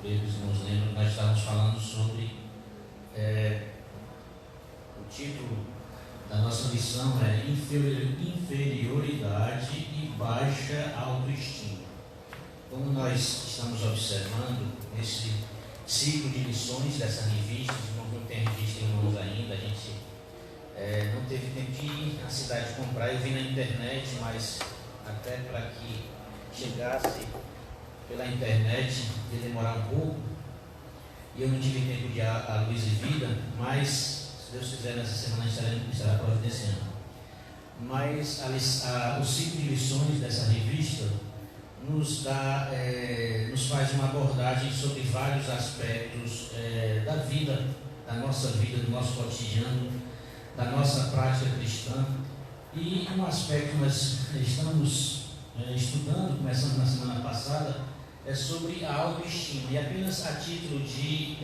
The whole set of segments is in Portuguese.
creio que os irmãos lembram, nós estávamos falando sobre o título da nossa lição é inferioridade e baixa autoestima. Como nós estamos observando nesse ciclo de lições dessa revista, os irmãos não têm revista em mãos ainda, a gente não teve tempo de ir na cidade comprar. Eu vi na internet, mas até para que chegasse pela internet ia demorar um pouco, e eu não tive tempo de ir à Luz e Vida, mas se Deus quiser nessa semana a gente estará providenciando. Mas o ciclo de lições dessa revista nos faz uma abordagem sobre vários aspectos da vida, da nossa vida, do nosso cotidiano, da nossa prática cristã. E um aspecto que nós estamos estudando, começando na semana passada, é sobre a autoestima. E apenas a título de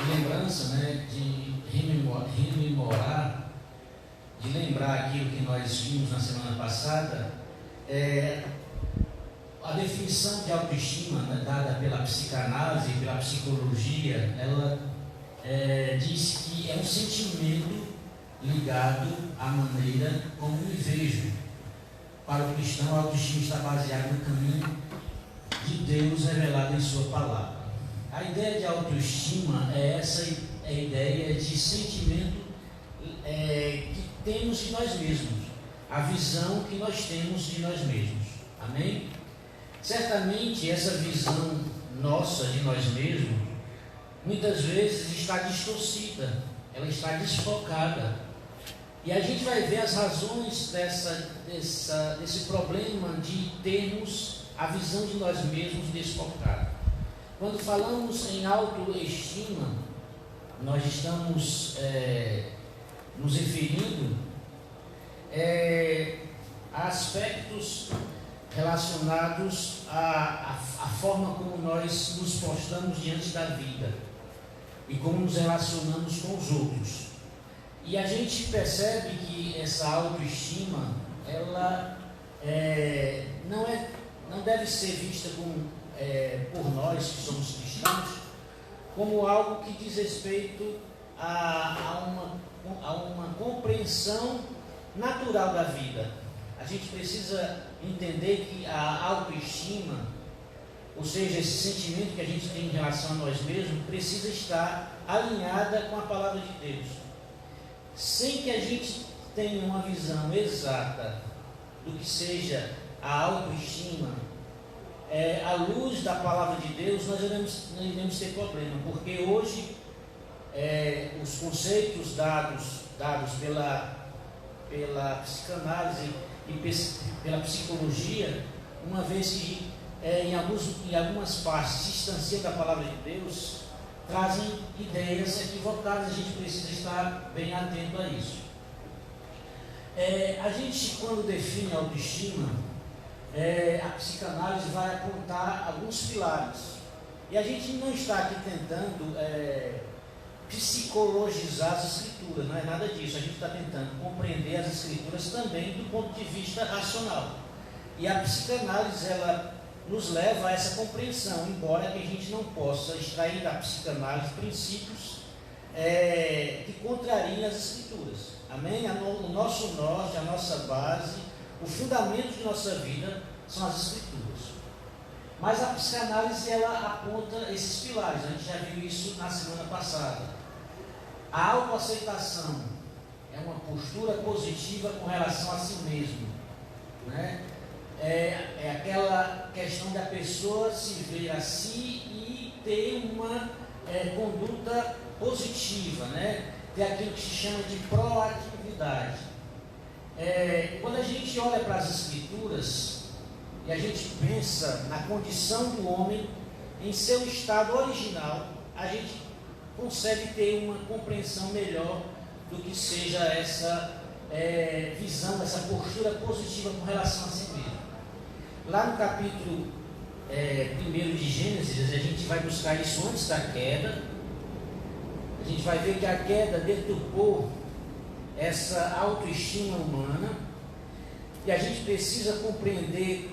lembrança, de rememorar, de lembrar aquilo que nós vimos na semana passada, a definição de autoestima, dada pela psicanálise e pela psicologia, ela diz que é um sentimento ligado à maneira como me vejo. Para o cristão, a autoestima está baseada no caminho de Deus revelado em sua palavra. A ideia de autoestima é essa ideia de sentimento que temos de nós mesmos, a visão que nós temos de nós mesmos. Amém? Certamente essa visão nossa de nós mesmos muitas vezes está distorcida, ela está desfocada. E a gente vai ver as razões desse problema de termos a visão de nós mesmos desfocada. Quando falamos em autoestima, nós estamos nos referindo a aspectos relacionados à forma como nós nos postamos diante da vida e como nos relacionamos com os outros. E a gente percebe que essa autoestima, ela não deve ser vista por nós que somos cristãos como algo que diz respeito a uma compreensão natural da vida. A gente precisa entender que a autoestima, ou seja, esse sentimento que a gente tem em relação a nós mesmos, precisa estar alinhada com a palavra de Deus. Sem que a gente tenha uma visão exata do que seja a autoestima, à luz da palavra de Deus, nós iremos ter problema, porque hoje os conceitos dados pela psicanálise e pela psicologia, uma vez que em algumas partes se distanciam da palavra de Deus, trazem ideias equivocadas. A gente precisa estar bem atento a isso. A gente, quando define a autoestima, a psicanálise vai apontar alguns pilares, e a gente não está aqui tentando psicologizar as escrituras, não é nada disso. A gente está tentando compreender as escrituras também do ponto de vista racional, e a psicanálise ela nos leva a essa compreensão, embora que a gente não possa extrair da psicanálise princípios que contrariem as escrituras. Amém? O nosso norte, a nossa base, o fundamento de nossa vida são as escrituras. Mas a psicanálise ela aponta esses pilares. A gente já viu isso na semana passada. A autoaceitação é uma postura positiva com relação a si mesmo, né? É aquela questão da pessoa se ver a si e ter uma conduta positiva, né? Ter aquilo que se chama de proatividade. Quando a gente olha para as escrituras e a gente pensa na condição do homem em seu estado original, a gente consegue ter uma compreensão melhor do que seja essa visão, essa postura positiva com relação a si mesmo. Lá no capítulo 1 de Gênesis, a gente vai buscar isso antes da queda. A gente vai ver que a queda deturpou essa autoestima humana, e a gente precisa compreender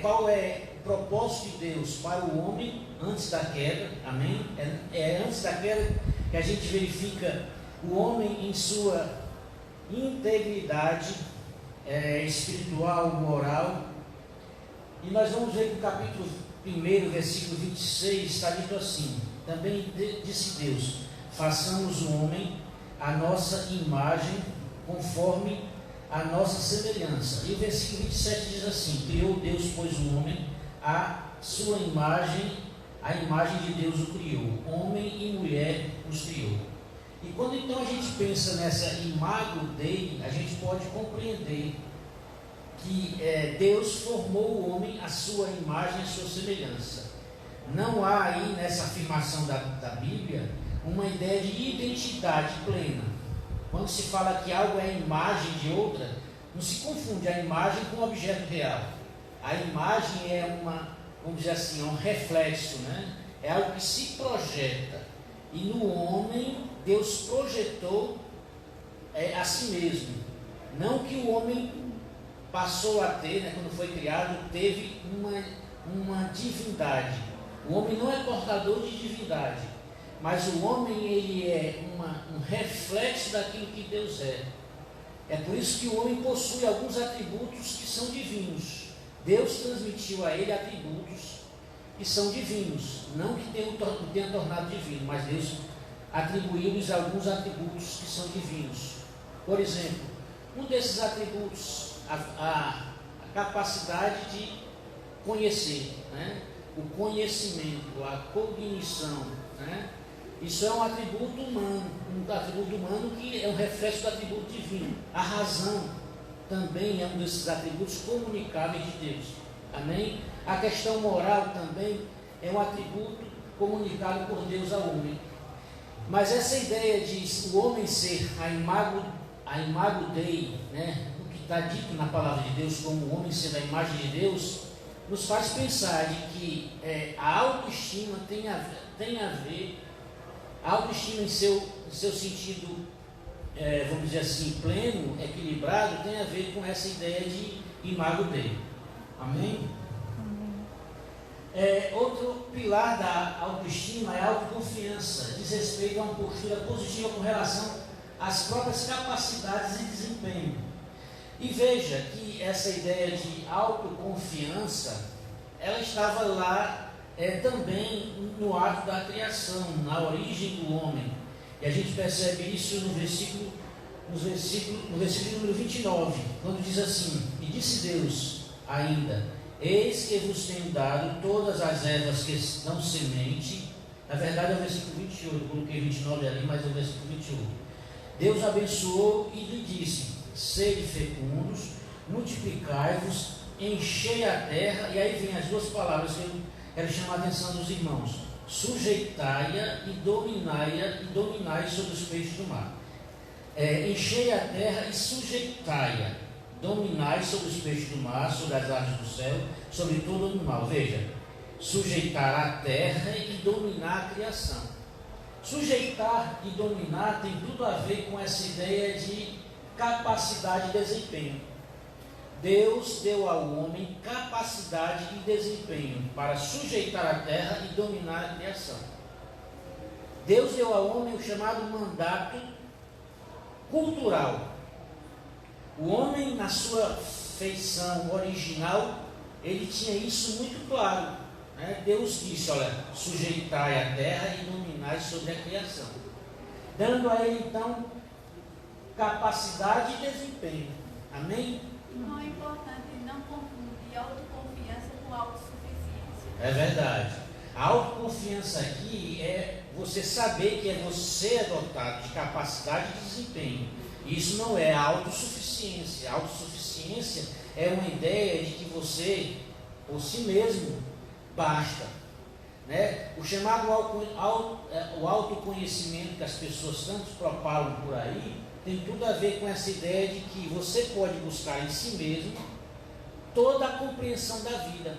qual é propósito de Deus para o homem antes da queda, amém? É antes da queda que a gente verifica o homem em sua integridade espiritual, moral. E nós vamos ver que o capítulo 1, versículo 26, está dito assim: também disse Deus, façamos o homem a nossa imagem, conforme a nossa semelhança. E o versículo 27 diz assim: criou Deus, pois, o homem, a sua imagem, a imagem de Deus o criou, homem e mulher os criou. E quando então a gente pensa nessa imago Dei, a gente pode compreender que Deus formou o homem à sua imagem, à sua semelhança. Não há aí nessa afirmação da Bíblia uma ideia de identidade plena. Quando se fala que algo é a imagem de outra, não se confunde a imagem com o objeto real. A imagem é vamos dizer assim, é um reflexo, né? É algo que se projeta. E no homem, Deus projetou a si mesmo. Não que o homem passou a ter, né, quando foi criado, teve uma divindade. O homem não é portador de divindade, mas o homem ele é um reflexo daquilo que Deus é. É por isso que o homem possui alguns atributos que são divinos. Deus transmitiu a ele atributos que são divinos, não que tenha tornado divino, mas Deus atribuiu-lhes alguns atributos que são divinos. Por exemplo, um desses atributos, a capacidade de conhecer, né? O conhecimento, a cognição, né? Isso é um atributo humano que é um reflexo do atributo divino. A razão também é um desses atributos comunicáveis de Deus. Amém? A questão moral também é um atributo comunicado por Deus ao homem. Mas essa ideia de o homem ser a imago Dei, né? O que está dito na palavra de Deus como o homem sendo a imagem de Deus, nos faz pensar de que a autoestima tem a ver, a autoestima em seu sentido, vamos dizer assim, pleno, equilibrado, tem a ver com essa ideia de imago Dei. Amém? Outro pilar da autoestima é a autoconfiança, diz respeito a uma postura positiva com relação às próprias capacidades e desempenho. E veja que essa ideia de autoconfiança, ela estava lá também no ato da criação, na origem do homem. E a gente percebe isso no versículo número 29, quando diz assim: e disse Deus ainda, eis que vos tenho dado todas as ervas que dão semente. Na verdade é o versículo 28, eu coloquei 29 ali, mas é o versículo 28. Deus abençoou e lhe disse: sede fecundos, multiplicai-vos, enchei a terra. E aí vem as duas palavras que eu quero chamar a atenção dos irmãos: sujeitai-a e dominai sobre os peixes do mar. Enchei a terra e sujeitai-a, dominai sobre os peixes do mar, sobre as aves do céu, sobre todo animal. Veja, sujeitar a terra e dominar a criação. Sujeitar e dominar tem tudo a ver com essa ideia de capacidade e desempenho. Deus deu ao homem capacidade e desempenho para sujeitar a terra e dominar a criação. Deus deu ao homem o chamado mandato cultural. O homem, na sua feição original, ele tinha isso muito claro, né? Deus disse: olha, sujeitai a terra e dominai sobre a criação, dando a ele então capacidade e desempenho. Amém? Não é importante não confundir autoconfiança com autossuficiência. É verdade. A autoconfiança aqui é você saber que você é dotado de capacidade e desempenho. Isso não é autossuficiência. A autossuficiência é uma ideia de que você, por si mesmo, basta. Né? O chamado o autoconhecimento que as pessoas tanto propagam por aí tem tudo a ver com essa ideia de que você pode buscar em si mesmo toda a compreensão da vida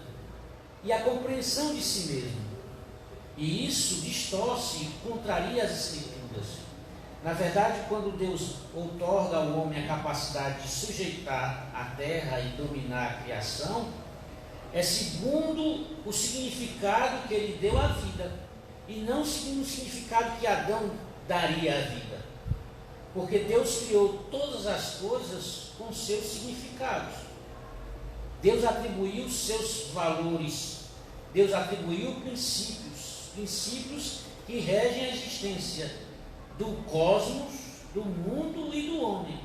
e a compreensão de si mesmo. E isso distorce e contraria as Escrituras. Na verdade, quando Deus outorga ao homem a capacidade de sujeitar a terra e dominar a criação, é segundo o significado que ele deu à vida, e não segundo o significado que Adão daria à vida. Porque Deus criou todas as coisas com seus significados. Deus atribuiu seus valores, Deus atribuiu princípios que regem a existência do cosmos, do mundo e do homem.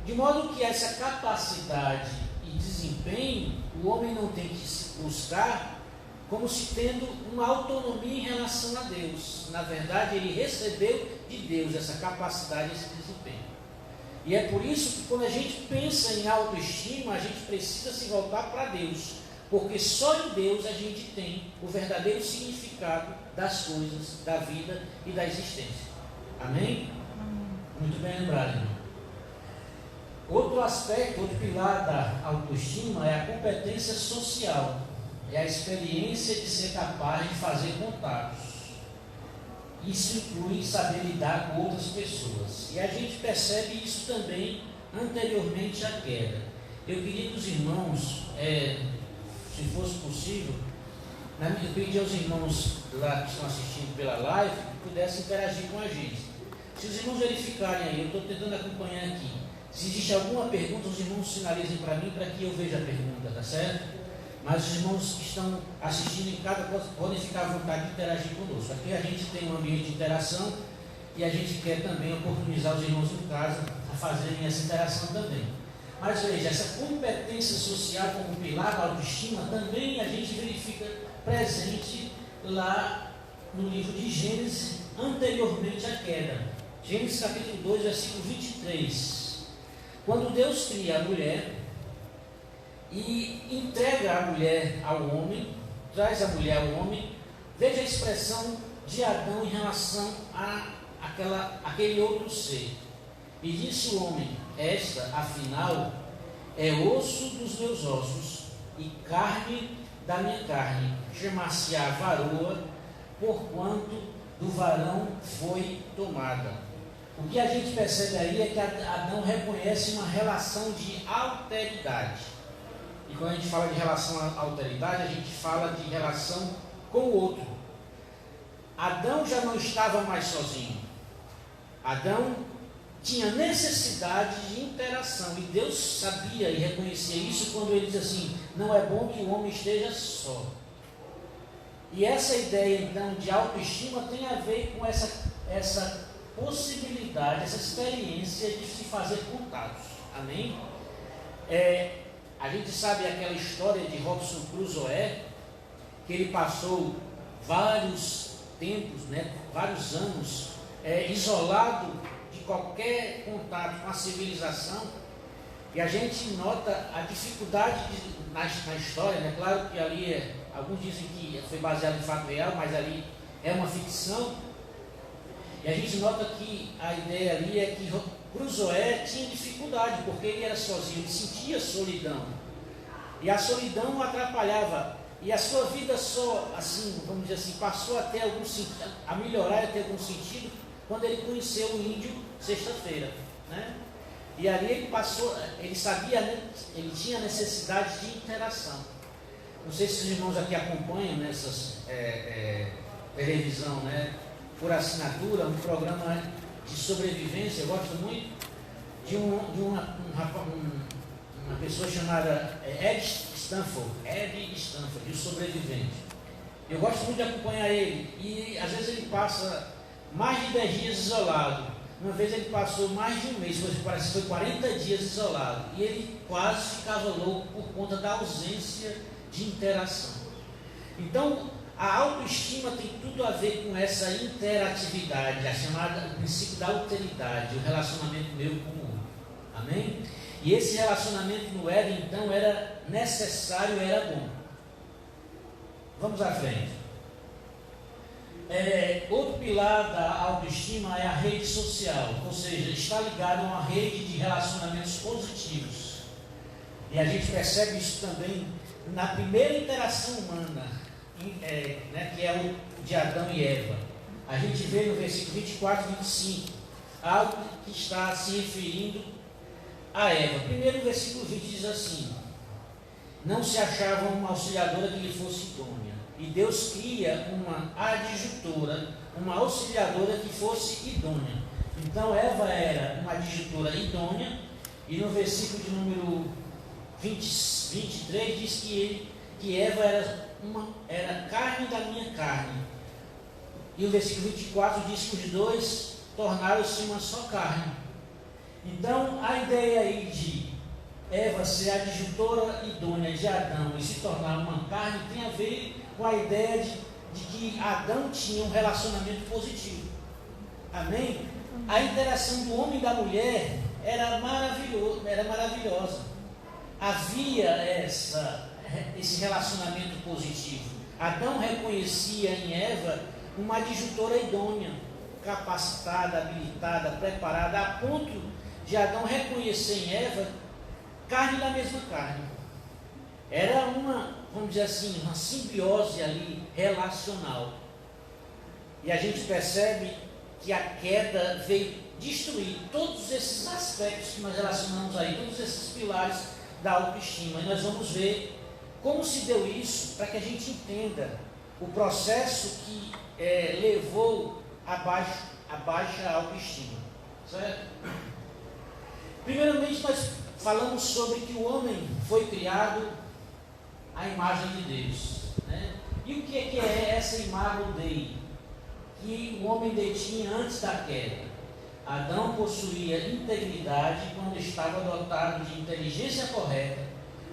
De modo que essa capacidade e desempenho, o homem não tem que se buscar como se tendo uma autonomia em relação a Deus. Na verdade, ele recebeu de Deus essa capacidade e esse desempenho. E é por isso que quando a gente pensa em autoestima, a gente precisa se voltar para Deus, porque só em Deus a gente tem o verdadeiro significado das coisas, da vida e da existência. Amém? Muito bem lembrado, irmão. Outro aspecto, outro pilar da autoestima é a competência social, é a experiência de ser capaz de fazer contatos. Isso inclui saber lidar com outras pessoas. E a gente percebe isso também anteriormente à queda. Eu queria que os irmãos, se fosse possível, eu pedi aos irmãos lá que estão assistindo pela live, que pudessem interagir com a gente. Se os irmãos verificarem aí, eu estou tentando acompanhar aqui. Se existe alguma pergunta, os irmãos sinalizem para mim, para que eu veja a pergunta, tá certo? Mas os irmãos que estão assistindo em casa podem ficar à vontade de interagir conosco. Aqui a gente tem um ambiente de interação e a gente quer também oportunizar os irmãos em casa a fazerem essa interação também. Mas veja, essa competência social como pilar da autoestima também a gente verifica presente lá no livro de Gênesis, anteriormente à queda. Gênesis capítulo 2, versículo 23. Quando Deus cria a mulher e entrega a mulher ao homem, traz a mulher ao homem, veja a expressão de Adão em relação àquele outro ser. E disse o homem: esta, afinal, é osso dos meus ossos e carne da minha carne, chamar-se-á varoa, porquanto do varão foi tomada. O que a gente percebe aí é que Adão reconhece uma relação de alteridade. E quando a gente fala de relação à alteridade, a gente fala de relação com o outro. Adão já não estava mais sozinho. Adão tinha necessidade de interação. E Deus sabia e reconhecia isso quando ele diz assim: não é bom que o homem esteja só. E essa ideia então de autoestima tem a ver com essa possibilidade, essa experiência de se fazer contatos. Amém? A gente sabe aquela história de Robinson Crusoe, que ele passou vários tempos, vários anos, isolado de qualquer contato com a civilização, e a gente nota a dificuldade na história, Claro que ali, alguns dizem que foi baseado em fato real, mas ali é uma ficção, e a gente nota que a ideia ali é que Crusoe tinha dificuldade, porque ele era sozinho, ele sentia solidão. E a solidão o atrapalhava. E a sua vida só, assim, vamos dizer assim, passou a ter algum sentido, a melhorar, a ter algum sentido, quando ele conheceu o índio sexta-feira. E ali ele sabia, ele tinha necessidade de interação. Não sei se os irmãos aqui acompanham nessas televisão, por assinatura, um programa de sobrevivência. Eu gosto muito de uma pessoa chamada Ed Stanford, de Sobrevivente. Eu gosto muito de acompanhar ele, e às vezes ele passa mais de 10 dias isolado. Uma vez ele passou mais de um mês, parece que foi 40 dias isolado, e ele quase ficava louco por conta da ausência de interação. Então, a autoestima tem tudo a ver com essa interatividade, a chamada princípio da alteridade, o relacionamento meu com o outro. Amém? E esse relacionamento no Éden, então, era necessário, era bom. Vamos à frente. Outro pilar da autoestima é a rede social, ou seja, está ligado a uma rede de relacionamentos positivos. E a gente percebe isso também na primeira interação humana, que é o de Adão e Eva. A gente vê no versículo 24 e 25, algo que está se referindo a Eva. Primeiro, o versículo 20 diz assim: não se achava uma auxiliadora que lhe fosse idônea. E Deus cria uma adjutora, uma auxiliadora que fosse idônea. Então Eva era uma adjutora idônea, e no versículo de número 23 diz que Eva era carne da minha carne. E o versículo 24 diz que os dois tornaram-se uma só carne. Então a ideia aí de Eva ser a adjutora idônea de Adão e se tornar uma carne tem a ver com a ideia de que Adão tinha um relacionamento positivo. Amém? A interação do homem e da mulher era maravilhosa. Havia esse relacionamento positivo. Adão reconhecia em Eva uma adjutora idônea, capacitada, habilitada, preparada, a ponto de Adão reconhecer em Eva carne da mesma carne. Era vamos dizer assim, uma simbiose ali relacional. E a gente percebe que a queda veio destruir todos esses aspectos que nós relacionamos aí, todos esses pilares da autoestima. E nós vamos ver como se deu isso para que a gente entenda o processo que levou a baixa autoestima. Certo? Primeiramente, nós falamos sobre que o homem foi criado à imagem de Deus. Né? E o que é essa imagem dele? Que o homem detinha antes da queda. Adão possuía integridade quando estava dotado de inteligência correta,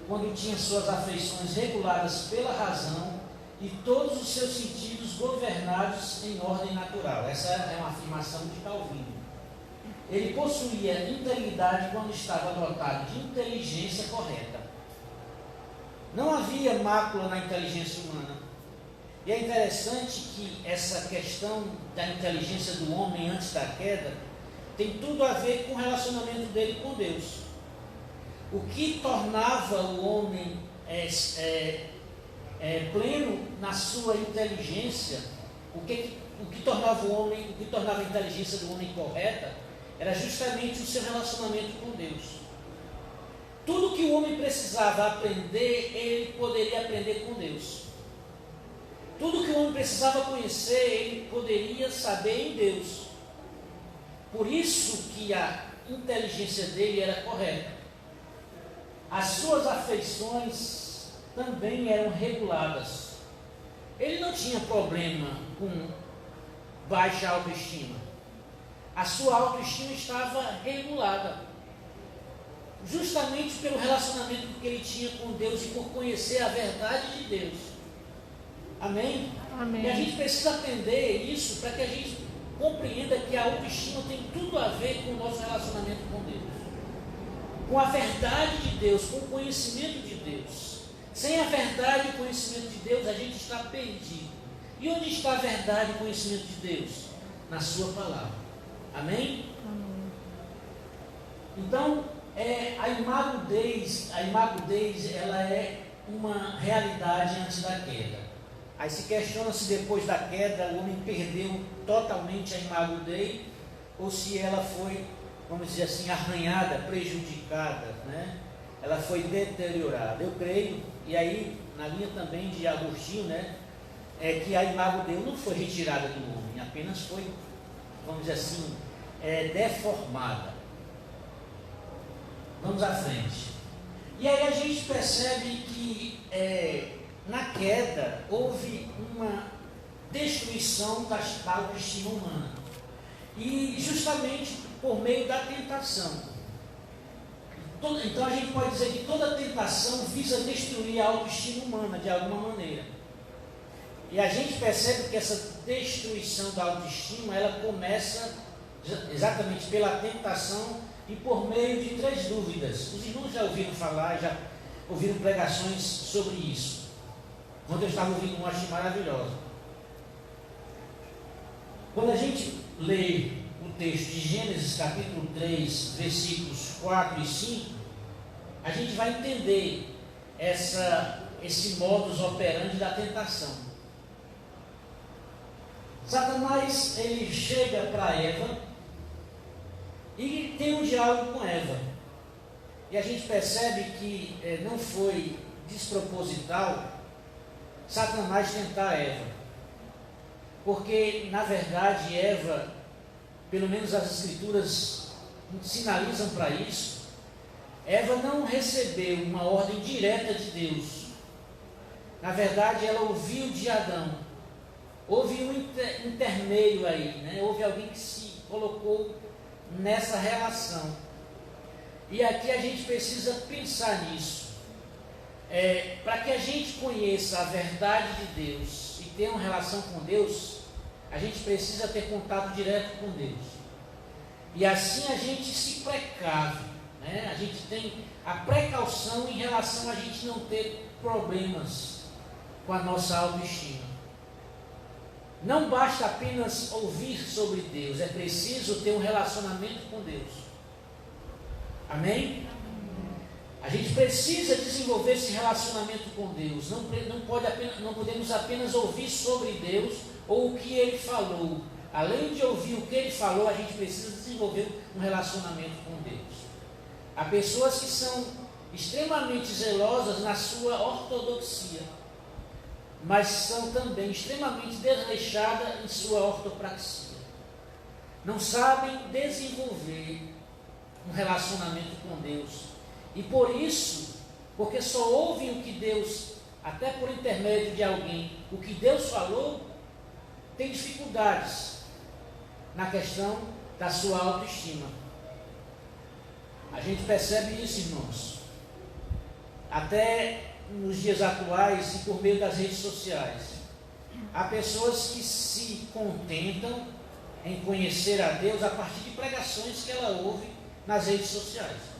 quando tinha suas afeições reguladas pela razão e todos os seus sentidos governados em ordem natural. Essa é uma afirmação de Calvino. Ele possuía integridade quando estava dotado de inteligência correta. Não havia mácula na inteligência humana. E é interessante que essa questão da inteligência do homem antes da queda tem tudo a ver com o relacionamento dele com Deus. O que tornava o homem pleno na sua inteligência, o que tornava a inteligência do homem correta, era justamente o seu relacionamento com Deus. Tudo que o homem precisava aprender, ele poderia aprender com Deus. Tudo que o homem precisava conhecer, ele poderia saber em Deus. Por isso que a inteligência dele era correta. As suas afeições também eram reguladas. Ele não tinha problema com baixa autoestima. A sua autoestima estava regulada. Justamente pelo relacionamento que ele tinha com Deus e por conhecer a verdade de Deus. Amém? Amém. E a gente precisa aprender isso para que a gente compreenda que a autoestima tem tudo a ver com o nosso relacionamento com Deus. Com a verdade de Deus, com o conhecimento de Deus. Sem a verdade e o conhecimento de Deus, a gente está perdido. E onde está a verdade e o conhecimento de Deus? Na sua palavra. Amém? Amém. Então, a imagodez, ela é uma realidade antes da queda. Aí se questiona se depois da queda o homem perdeu totalmente a imagodez ou se ela foi, vamos dizer assim, arranhada, prejudicada, né? Ela foi deteriorada. Eu creio, e aí na linha também de Agostinho, né, que a imagodez não foi retirada do homem, apenas foi, vamos dizer assim, deformada. Vamos à frente. E aí a gente percebe que na queda houve uma destruição da autoestima humana. E justamente por meio da tentação. Então a gente pode dizer que toda tentação visa destruir a autoestima humana de alguma maneira. E a gente percebe que essa destruição da autoestima, ela começa exatamente pela tentação e por meio de 3 dúvidas. Os irmãos já ouviram falar, já ouviram pregações sobre isso. Quando eu estava ouvindo uma, achei maravilhosa. Quando a gente lê o texto de Gênesis capítulo 3, versículos 4 e 5, a gente vai entender esse modus operandi da tentação. Satanás, ele chega para Eva e tem um diálogo com Eva. E a gente percebe que não foi desproposital Satanás tentar Eva. Porque, na verdade, Eva, pelo menos as Escrituras sinalizam para isso, Eva não recebeu uma ordem direta de Deus. Na verdade, ela ouviu de Adão. Houve um intermeio aí, né? Houve alguém que se colocou nessa relação. E aqui a gente precisa pensar nisso. Para que a gente conheça a verdade de Deus e tenha uma relação com Deus, a gente precisa ter contato direto com Deus. E assim a gente se precave, né? A gente tem a precaução em relação a gente não ter problemas com a nossa autoestima. Não basta apenas ouvir sobre Deus, é preciso ter um relacionamento com Deus. Amém? A gente precisa desenvolver esse relacionamento com Deus. Não podemos apenas ouvir sobre Deus ou o que Ele falou. Além de ouvir o que Ele falou, a gente precisa desenvolver um relacionamento com Deus. Há pessoas que são extremamente zelosas na sua ortodoxia, mas são também extremamente desleixadas em sua ortopraxia. Não sabem desenvolver um relacionamento com Deus. E por isso, porque só ouvem o que Deus, até por intermédio de alguém, o que Deus falou, tem dificuldades na questão da sua autoestima. A gente percebe isso, irmãos, até nos dias atuais e por meio das redes sociais. Há pessoas que se contentam em conhecer a Deus a partir de pregações que ela ouve nas redes sociais.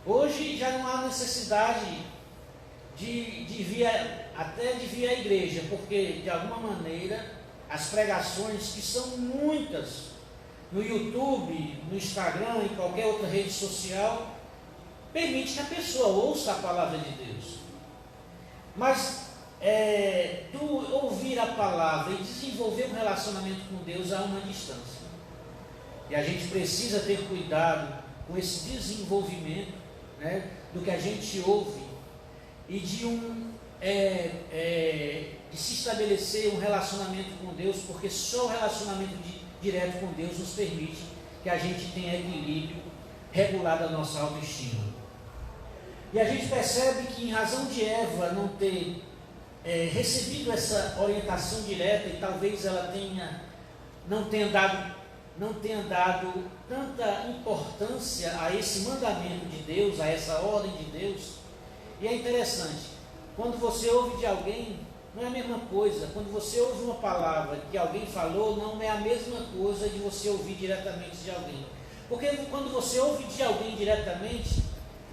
Hoje já não há necessidade de vir à igreja, porque de alguma maneira as pregações, que são muitas, no YouTube, no Instagram e qualquer outra rede social, permite que a pessoa ouça a palavra de Deus. Mas do ouvir a palavra e desenvolver um relacionamento com Deus há uma distância. E a gente precisa ter cuidado com esse desenvolvimento, né, do que a gente ouve e de se estabelecer um relacionamento com Deus, porque só o relacionamento direto com Deus nos permite que a gente tenha equilíbrio regulado da nossa autoestima. E a gente percebe que, em razão de Eva não ter recebido essa orientação direta, e talvez ela não tenha dado tanta importância a esse mandamento de Deus, a essa ordem de Deus. E é interessante, quando você ouve de alguém, não é a mesma coisa. Quando você ouve uma palavra que alguém falou, não é a mesma coisa de você ouvir diretamente de alguém. Porque quando você ouve de alguém diretamente,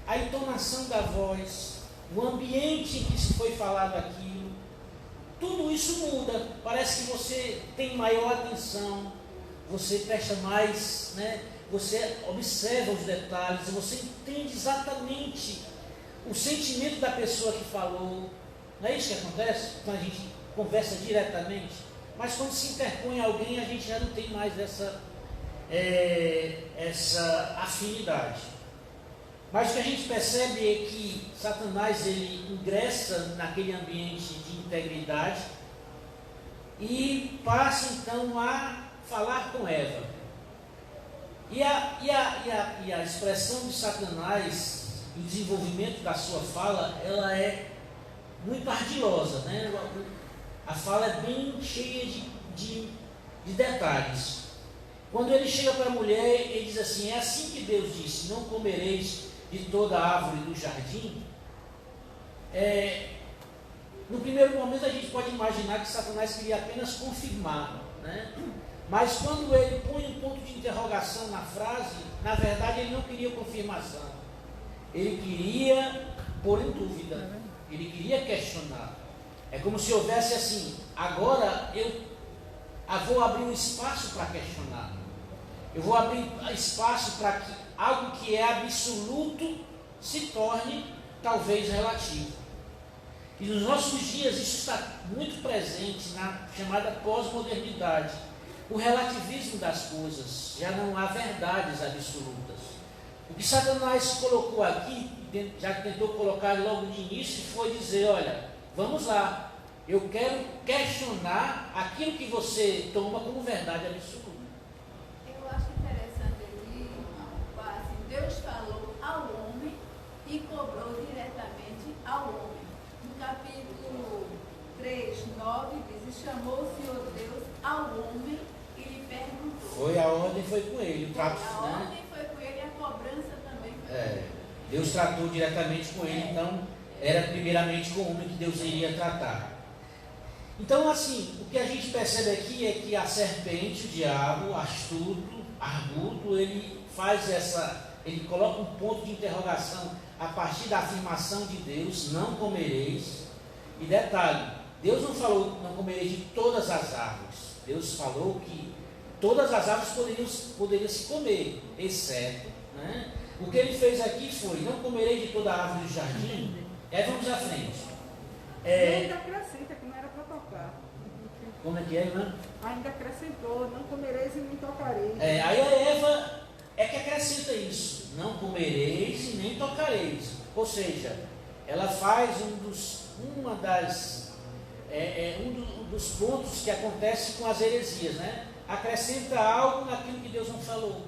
a entonação da voz, o ambiente em que se foi falado aquilo, tudo isso muda. Parece que você tem maior atenção, você presta mais, né? Você observa os detalhes, você entende exatamente o sentimento da pessoa que falou. Não é isso que acontece quando a gente conversa diretamente? Mas quando se interpõe alguém, a gente já não tem mais essa afinidade. Mas o que a gente percebe é que Satanás, ele ingressa naquele ambiente de integridade e passa então a falar com Eva. E a expressão de Satanás, o desenvolvimento da sua fala, ela é muito ardilosa, né? A fala é bem cheia de detalhes. Quando ele chega para a mulher, ele diz assim: é assim que Deus disse, não comereis de toda a árvore do jardim. No primeiro momento a gente pode imaginar que Satanás queria apenas confirmar, né? Mas quando ele põe um ponto de interrogação na frase, na verdade ele não queria confirmação, ele queria pôr em dúvida, ele queria questionar. É como se houvesse assim: agora eu vou abrir um espaço para questionar, eu vou abrir espaço para que algo que é absoluto se torne talvez relativo. E nos nossos dias isso está muito presente na chamada pós-modernidade. O relativismo das coisas, já não há verdades absolutas. O que Satanás colocou aqui, já que tentou colocar logo de início, foi dizer, olha, vamos lá, eu quero questionar aquilo que você toma como verdade absoluta. Eu acho interessante aqui, irmão, assim, Deus falou ao homem e cobrou diretamente ao homem. No capítulo 3, 9, diz, e chamou o Senhor Deus ao homem e lhe perguntou. Foi a ordem, foi com ele, o trato, A né? ordem foi com ele e a cobrança também foi com É, ele. Deus tratou diretamente com ele, então era primeiramente com o homem que Deus iria tratar. Então, assim, o que a gente percebe aqui é que a serpente, o diabo, astuto, arguto, ele faz ele coloca um ponto de interrogação a partir da afirmação de Deus, não comereis. E detalhe, Deus não falou não comereis de todas as árvores. Deus falou que todas as árvores poderiam se comer, exceto, né? O que ele fez aqui foi, não comerei de toda a árvore do jardim. Aí vamos à frente. Ainda acrescenta que não era para tocar. Como é que é, irmã? Ainda acrescentou, não comereis e nem tocareis. Aí a Eva é que acrescenta isso, não comereis e nem tocareis. Ou seja, ela faz um dos pontos que acontece com as heresias, né? Acrescenta algo naquilo que Deus não falou.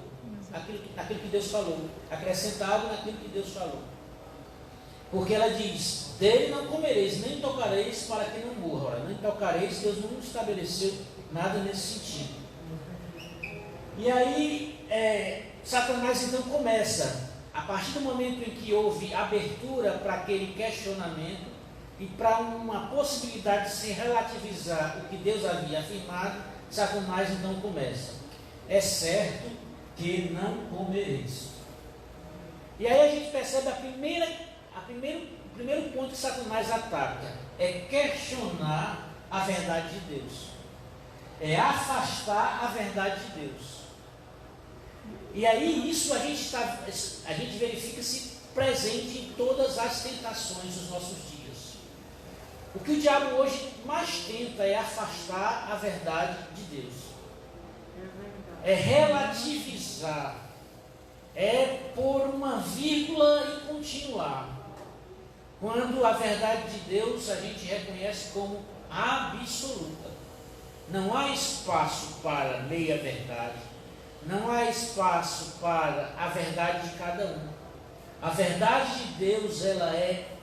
Naquilo que Deus falou. Acrescenta algo naquilo que Deus falou. Porque ela diz, dele não comereis, nem tocareis para que não morra. Ora, nem tocareis, Deus não estabeleceu nada nesse sentido. E aí, Satanás então começa, a partir do momento em que houve abertura para aquele questionamento e para uma possibilidade de se relativizar o que Deus havia afirmado, Satanás então começa. É certo que não comereis. E aí a gente percebe o primeiro ponto que Satanás ataca é questionar a verdade de Deus, é afastar a verdade de Deus. E aí isso a gente verifica-se presente em todas as tentações dos nossos dias. O que o diabo hoje mais tenta é afastar a verdade de Deus, é relativizar, é pôr uma vírgula e continuar, quando a verdade de Deus a gente reconhece como absoluta. Não há espaço para meia verdade, não há espaço para a verdade de cada um. A verdade de Deus, ela é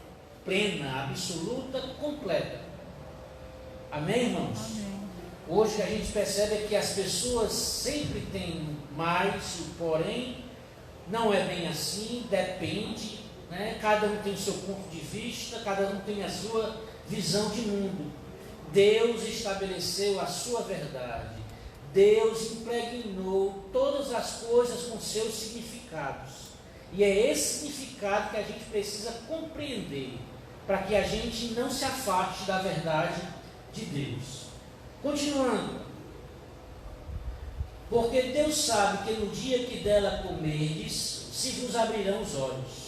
plena, absoluta, completa. Amém, irmãos? Amém. Hoje o que a gente percebe é que as pessoas sempre têm mais, porém não é bem assim, depende, né? Cada um tem o seu ponto de vista, cada um tem a sua visão de mundo. Deus estabeleceu a sua verdade, Deus impregnou todas as coisas com seus significados, e é esse significado que a gente precisa compreender, para que a gente não se afaste da verdade de Deus. Continuando, porque Deus sabe que no dia que dela comerdes, se vos abrirão os olhos.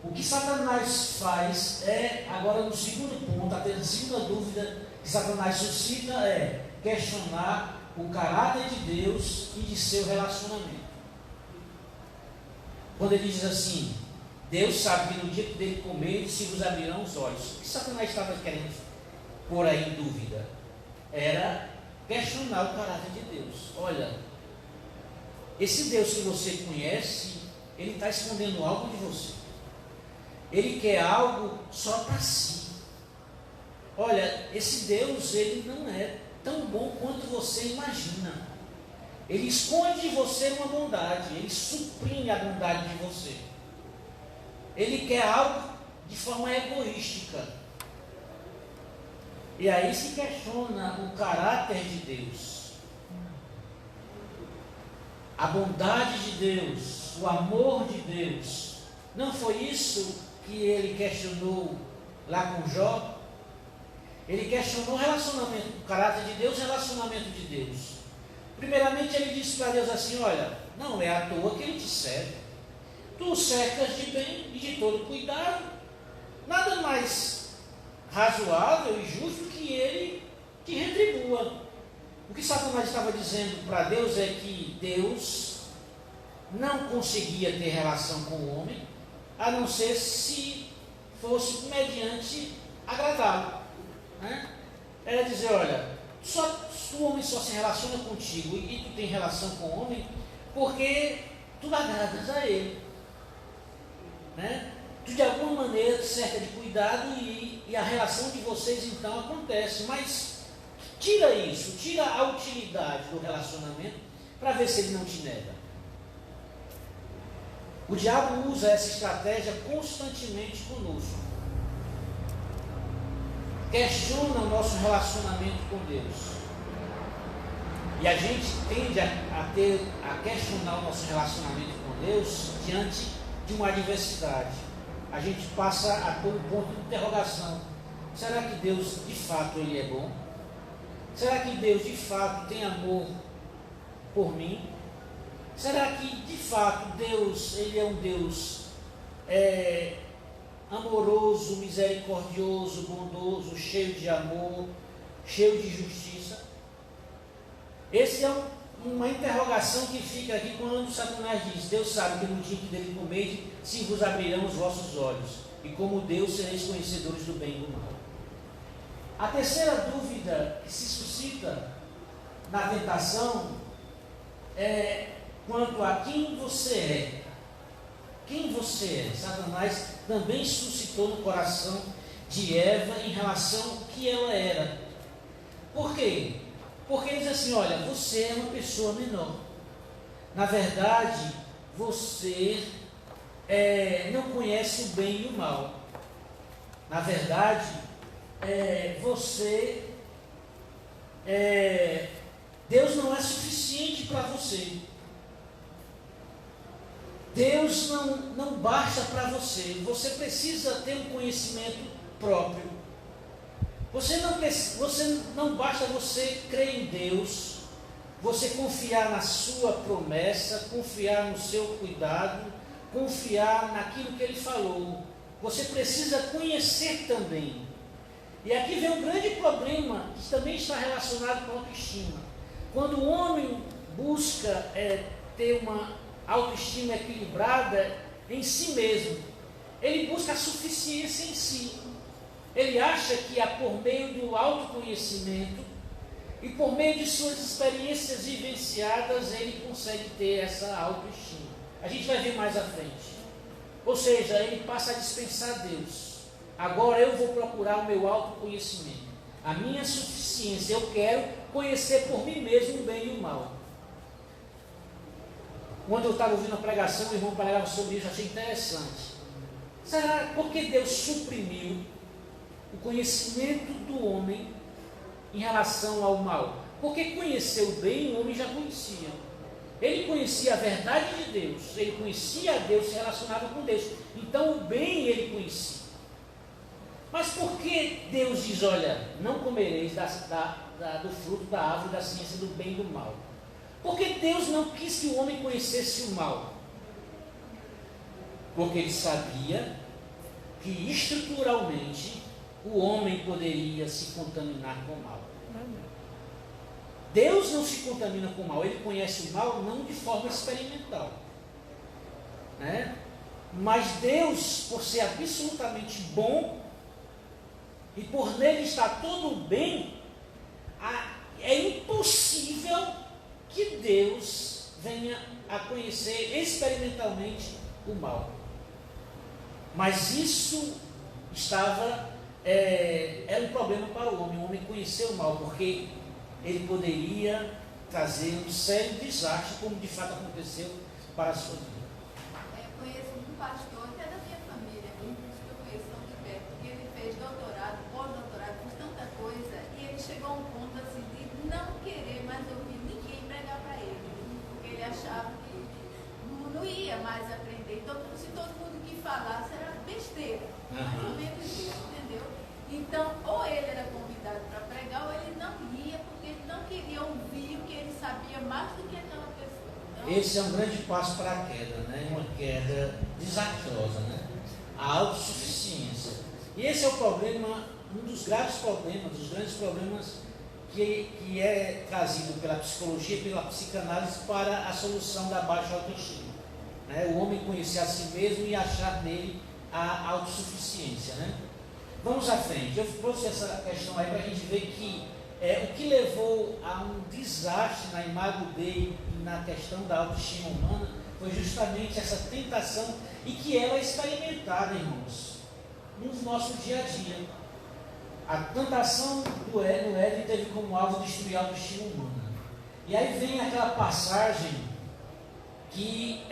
O que Satanás faz é, agora no segundo ponto, a segunda dúvida que Satanás suscita é questionar o caráter de Deus e de seu relacionamento. Quando ele diz assim, Deus sabe que no dia que dele comerdes, se vos abrirão os olhos. O que Satanás estava querendo pôr aí em dúvida? Era questionar o caráter de Deus. Olha, esse Deus que você conhece, ele está escondendo algo de você. Ele quer algo só para si. Olha, esse Deus, ele não é tão bom quanto você imagina. Ele esconde de você uma bondade, ele suprime a bondade de você. Ele quer algo de forma egoística. E aí se questiona o caráter de Deus, a bondade de Deus, o amor de Deus. Não foi isso que ele questionou lá com Jó? Ele questionou o relacionamento, o caráter de Deus e o relacionamento de Deus. Primeiramente ele disse para Deus assim, olha, não é à toa que ele te serve. Tu o cercas de bem e de todo cuidado. Nada mais razoável e justo que ele te retribua. O que Satanás estava dizendo para Deus é que Deus não conseguia ter relação com o homem, a não ser se fosse mediante agradá-lo. Né? Era dizer, olha, o homem só se relaciona contigo e tu tem relação com o homem porque tu agradas a ele. Né? Tu de alguma maneira cerca de cuidado e a relação de vocês então acontece, mas tira isso, tira a utilidade do relacionamento para ver se ele não te nega. O diabo usa essa estratégia constantemente conosco. Questiona o nosso relacionamento com Deus. E a gente tende a questionar o nosso relacionamento com Deus diante de uma adversidade. A gente passa a todo ponto de interrogação. Será que Deus de fato ele é bom? Será que Deus de fato tem amor por mim? Será que de fato Deus ele é um Deus amoroso, misericordioso, bondoso, cheio de amor, cheio de justiça? Essa é uma interrogação que fica aqui quando Satanás diz: Deus sabe que no dia que dele comerdes, se vos abrirão os vossos olhos, e como Deus sereis conhecedores do bem e do mal. A terceira dúvida que se suscita na tentação é quanto a quem você é. Quem você é? Satanás também suscitou no coração de Eva em relação ao que ela era. Por quê? Porque ele diz assim, olha, você é uma pessoa menor. Na verdade, você não conhece o bem e o mal. Na verdade, Deus não é suficiente para você. Deus não basta para você. Você precisa ter um conhecimento próprio. Não basta você crer em Deus, você confiar na sua promessa, confiar no seu cuidado, confiar naquilo que Ele falou. Você precisa conhecer também. E aqui vem um grande problema que também está relacionado com a autoestima. Quando o homem busca ter uma autoestima equilibrada em si mesmo, ele busca a suficiência em si. Ele acha que por meio do autoconhecimento e por meio de suas experiências vivenciadas, ele consegue ter essa autoestima. A gente vai ver mais à frente. Ou seja, ele passa a dispensar Deus. Agora eu vou procurar o meu autoconhecimento, a minha suficiência. Eu quero conhecer por mim mesmo o bem e o mal. Quando eu estava ouvindo a pregação, o irmão pregava sobre isso, achei interessante. Será por que Deus suprimiu o conhecimento do homem em relação ao mal? Porque conhecer o bem, o homem já conhecia. Ele conhecia a verdade de Deus, ele conhecia a Deus, se relacionava com Deus. Então o bem ele conhecia. Mas por que Deus diz, olha, não comereis do fruto da árvore da ciência do bem e do mal? Porque Deus não quis que o homem conhecesse o mal. Porque ele sabia que estruturalmente o homem poderia se contaminar com o mal. Deus não se contamina com o mal, ele conhece o mal não de forma experimental. Né? Mas Deus, por ser absolutamente bom, e por nele estar todo o bem, é impossível que Deus venha a conhecer experimentalmente o mal. Mas isso era um problema para o homem conhecer o mal, porque ele poderia trazer um sério desastre, como de fato aconteceu para a sua vida. Conheço um pastor, até da minha família, que eu conheço tão de perto, que ele fez doutorado, pós-doutorado, fez tanta coisa, e ele chegou a um ponto assim de não querer mais ouvir ninguém pregar para ele, porque ele achava que não ia mais aprender. Então, se todo mundo que falasse era besteira, mais ou menos isso, entendeu? Então, ou ele era convidado para pregar, ou ele não ia, porque ele não queria ouvir o que ele sabia mais do que aquela pessoa. Então, esse é um grande passo para a queda, né? Uma queda desastrosa, né? A autossuficiência. E esse é o problema, um dos graves problemas, dos grandes problemas que é trazido pela psicologia e pela psicanálise para a solução da baixa autoestima. né? O homem conhecer a si mesmo e achar nele a autossuficiência, né? Vamos à frente. Eu trouxe essa questão aí para a gente ver que o que levou a um desastre na Imago Dei e na questão da autoestima humana foi justamente essa tentação, e que ela é experimentada, irmãos, no nosso dia a dia. A tentação no Éden teve como alvo destruir a autoestima humana. E aí vem aquela passagem que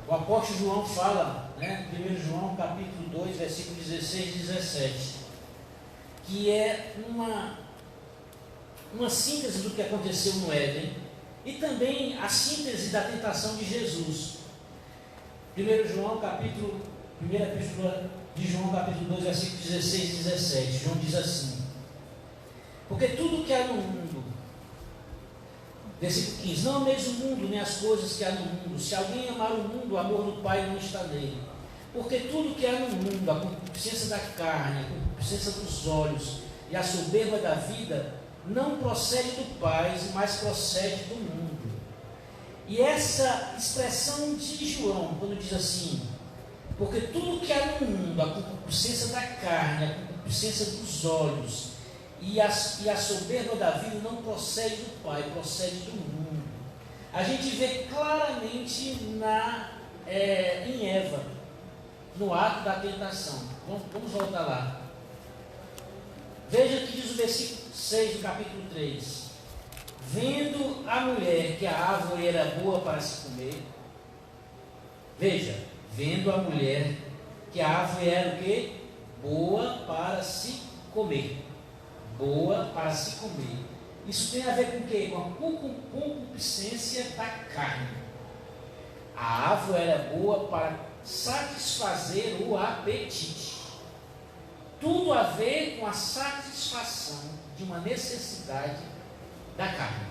o apóstolo João fala, né, 1 João capítulo 2, versículo 16 e 17, que é uma síntese do que aconteceu no Éden, e também a síntese da tentação de Jesus. 1 João capítulo, primeira epístola de João capítulo 2, versículo 16 e 17, João diz assim: porque tudo que há no mundo, versículo 15, não ameis o mundo, nem as coisas que há no mundo. Se alguém amar o mundo, o amor do Pai não está nele. Porque tudo que há no mundo, a concupiscência da carne, a concupiscência dos olhos e a soberba da vida, não procede do Pai, mas procede do mundo. E essa expressão de João, quando diz assim, porque tudo que há no mundo, a concupiscência da carne, a concupiscência dos olhos e a soberba da vida, não procede do Pai, procede do mundo. A gente vê claramente em Eva, no ato da tentação. Vamos voltar lá. Veja o que diz o versículo 6 do capítulo 3. Vendo a mulher que a árvore era boa para se comer. Veja, vendo a mulher que a árvore era o quê? Boa para se comer. Boa para se comer. Isso tem a ver com o quê? Com a concupiscência da carne. A árvore era boa para satisfazer o apetite. Tudo a ver com a satisfação de uma necessidade da carne.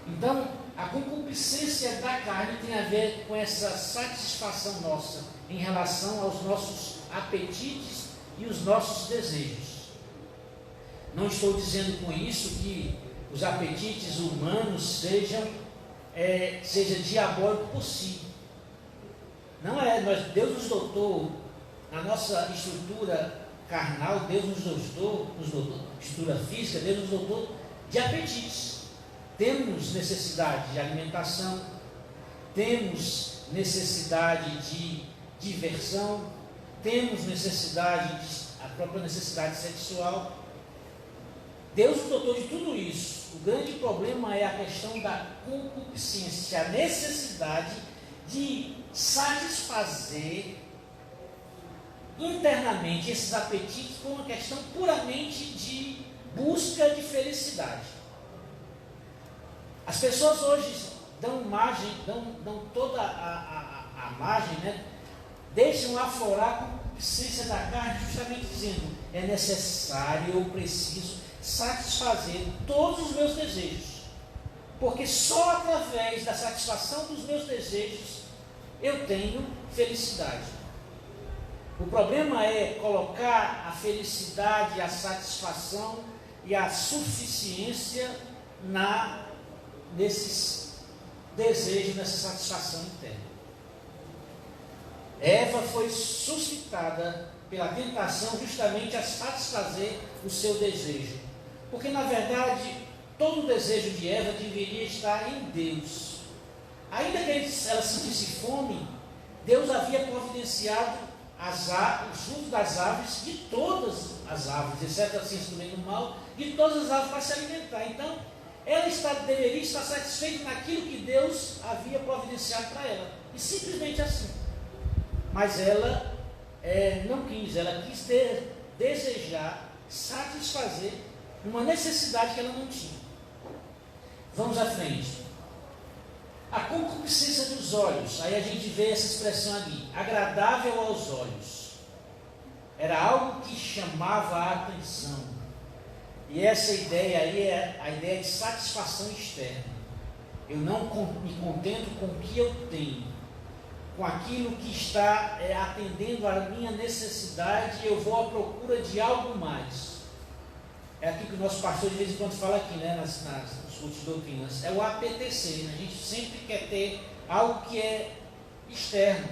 Então, a concupiscência da carne tem a ver com essa satisfação nossa em relação aos nossos apetites e os nossos desejos. Não estou dizendo com isso que os apetites humanos seja diabólico por si. Não é. Deus nos dotou, na nossa estrutura carnal, Deus nos dotou, estrutura física, Deus nos dotou de apetites. Temos necessidade de alimentação, temos necessidade de diversão, temos a própria necessidade sexual. Deus nos dotou de tudo isso. O grande problema é a questão da concupiscência, a necessidade de satisfazer internamente esses apetites por uma questão puramente de busca de felicidade. As pessoas hoje dão toda a margem, né? Deixam aflorar a concupiscência da carne, justamente dizendo, é necessário, eu preciso satisfazer todos os meus desejos, porque só através da satisfação dos meus desejos eu tenho felicidade. O problema é colocar a felicidade, a satisfação e a suficiência nesses desejos, nessa satisfação interna. Eva foi suscitada pela tentação justamente a satisfazer o seu desejo. Porque, na verdade, todo o desejo de Eva deveria estar em Deus. Ainda que ela sentisse fome, Deus havia providenciado os frutos das árvores, de todas as árvores, exceto a ciência do bem e do mal, de todas as árvores para se alimentar. Então, ela deveria estar satisfeita naquilo que Deus havia providenciado para ela. E simplesmente assim. Mas ela não quis, ela quis desejar, satisfazer uma necessidade que ela não tinha. Vamos à frente. A concupiscência dos olhos, aí a gente vê essa expressão ali, agradável aos olhos. Era algo que chamava a atenção. E essa ideia aí é a ideia de satisfação externa. Eu não me contento com o que eu tenho, com aquilo que está atendendo à minha necessidade, eu vou à procura de algo mais. é aquilo que o nosso pastor de vez em quando fala aqui, né, nas cultos de doutrinas, é o APTC, né? A gente sempre quer ter algo que é externo.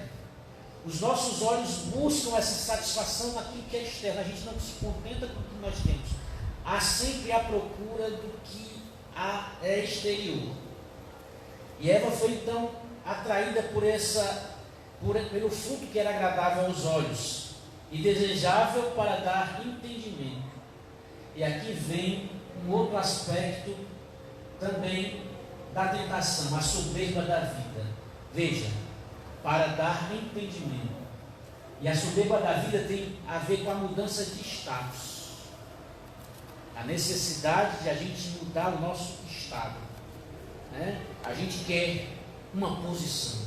Os nossos olhos buscam essa satisfação naquilo que é externo, a gente não se contenta com o que nós temos. Há sempre a procura do que é exterior. E Eva foi então atraída pelo fruto que era agradável aos olhos e desejável para dar entendimento. E aqui vem um outro aspecto também da tentação, a soberba da vida. Veja, para dar entendimento. E a soberba da vida tem a ver com a mudança de status. A necessidade de a gente mudar o nosso estado. Né? A gente quer uma posição.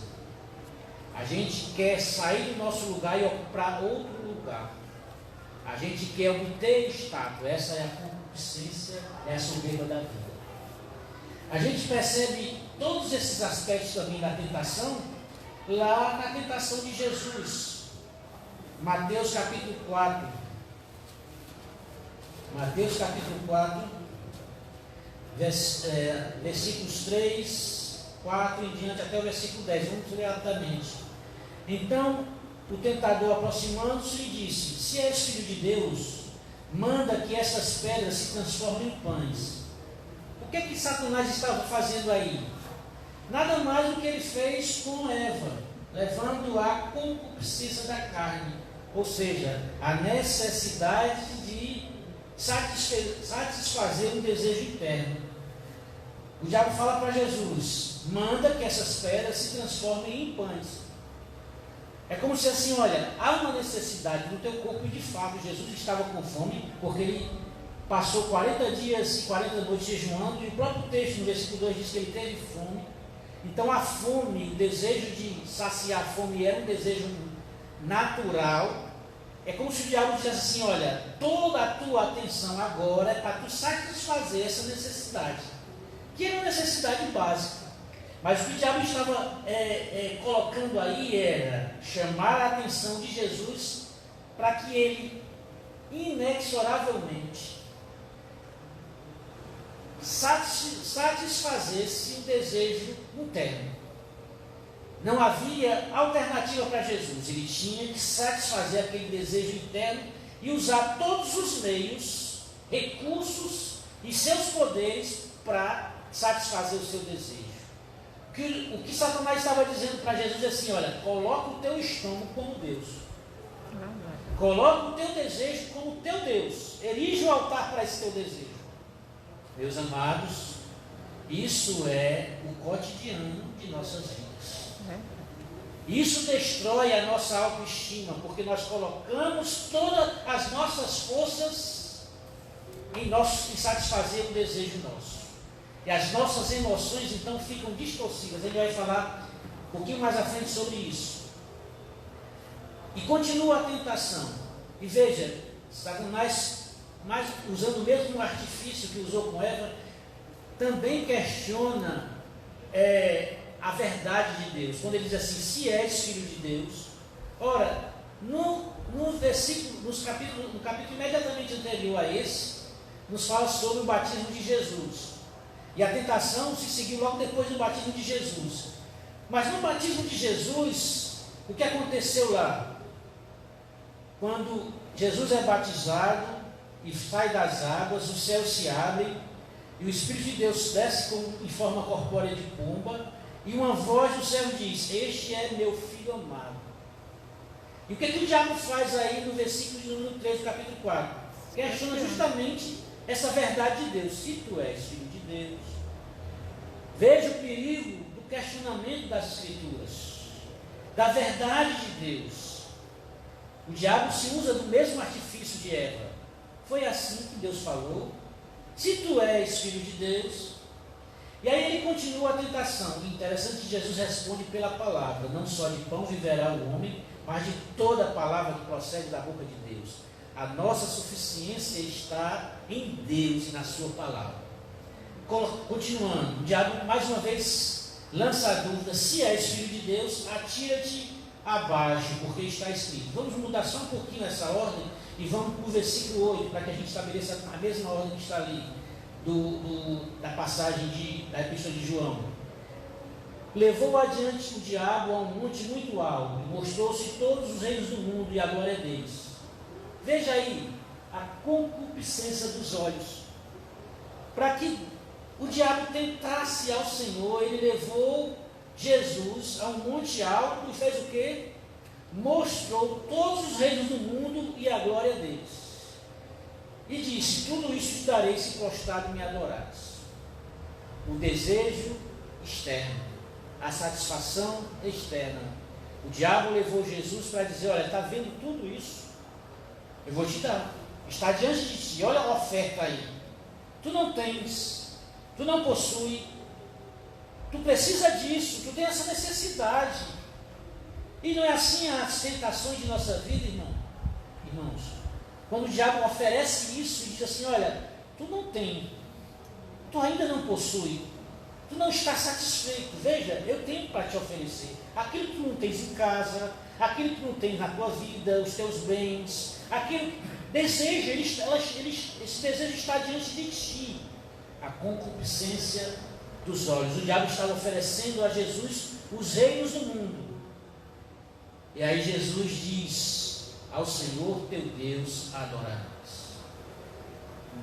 A gente quer sair do nosso lugar e ocupar outro lugar. A gente quer obter status. Essa é a concupiscência, é a soberba da vida. A gente percebe todos esses aspectos também da tentação lá na tentação de Jesus. Mateus capítulo 4. Mateus capítulo 4, versículos 3, 4 em diante, até o versículo 10. Vamos ler rapidamente. Então, o tentador, aproximando-se, lhe disse: se és filho de Deus, manda que essas pedras se transformem em pães. O que é que Satanás estava fazendo aí? Nada mais do que ele fez com Eva, levando à concupiscência da carne, ou seja, a necessidade de satisfazer um desejo interno. O diabo fala para Jesus: manda que essas pedras se transformem em pães. É como se assim, olha, há uma necessidade no teu corpo, e de fato Jesus estava com fome, porque ele passou 40 dias e 40 noites jejuando, e o próprio texto no versículo 2 diz que ele teve fome. Então a fome, o desejo de saciar a fome era um desejo natural. É como se o diabo dissesse assim: olha, toda a tua atenção agora é para tu satisfazer essa necessidade, que era uma necessidade básica. Mas o que o diabo estava colocando aí era chamar a atenção de Jesus para que ele inexoravelmente satisfazesse o desejo interno. Não havia alternativa para Jesus. Ele tinha que satisfazer aquele desejo interno e usar todos os meios, recursos e seus poderes para satisfazer o seu desejo. O que Satanás estava dizendo para Jesus é assim: olha, coloca o teu estômago como Deus. Coloca o teu desejo como teu Deus. Erige o altar para esse teu desejo. Meus amados, isso é o cotidiano de nossas vidas. Isso destrói a nossa autoestima, porque nós colocamos todas as nossas forças em satisfazer um desejo nosso. E as nossas emoções então ficam distorcidas. Ele vai falar um pouquinho mais à frente sobre isso. E continua a tentação. E veja, Satanás, usando o mesmo artifício que usou com Eva, também questiona a verdade de Deus. Quando ele diz assim: se és filho de Deus. Ora, no capítulo imediatamente anterior a esse, nos fala sobre o batismo de Jesus. E a tentação se seguiu logo depois do batismo de Jesus. Mas no batismo de Jesus, o que aconteceu lá? Quando Jesus é batizado e sai das águas, os céus se abrem e o Espírito de Deus desce em forma corpórea de pomba, e uma voz do céu diz: este é meu filho amado. E o que o diabo faz aí no versículo de número 3 do capítulo 4? Questiona justamente essa verdade de Deus. Se tu és filho de Deus. Veja o perigo do questionamento das Escrituras, da verdade de Deus. O diabo se usa do mesmo artifício de Eva. Foi assim que Deus falou: se tu és filho de Deus. E aí ele continua a tentação. O interessante é que Jesus responde pela palavra: não só de pão viverá o homem, mas de toda a palavra que procede da boca de Deus. A nossa suficiência está em Deus e na sua palavra. Continuando, o diabo mais uma vez lança a dúvida: se és filho de Deus, atira-te abaixo, porque está escrito. Vamos mudar só um pouquinho essa ordem e vamos para o versículo 8, para que a gente estabeleça a mesma ordem que está ali, da passagem da Epístola de João. Levou adiante o diabo a um monte muito alto, e mostrou-se todos os reinos do mundo e a glória deles. Veja aí, a concupiscência dos olhos. Para que o diabo tentasse ao Senhor, ele levou Jesus a um monte alto e fez o quê? Mostrou todos os reinos do mundo e a glória deles. E disse: tudo isso te darei se prostrado me adorares. O desejo externo, a satisfação externa. O diabo levou Jesus para dizer: olha, está vendo tudo isso? Eu vou te dar. Está diante de ti, olha a oferta aí. Tu não tens, tu não possui, tu precisa disso, tu tem essa necessidade. E não é assim as tentações de nossa vida, irmãos? Quando o diabo oferece isso e diz assim: olha, tu não tem, tu ainda não possui, tu não está satisfeito, veja, eu tenho para te oferecer aquilo que tu não tens em casa, aquilo que tu não tens na tua vida, os teus bens, aquilo deseja, esse desejo está diante de ti. A concupiscência dos olhos. O diabo estava oferecendo a Jesus os reinos do mundo. E aí Jesus diz: ao Senhor teu Deus adorarás.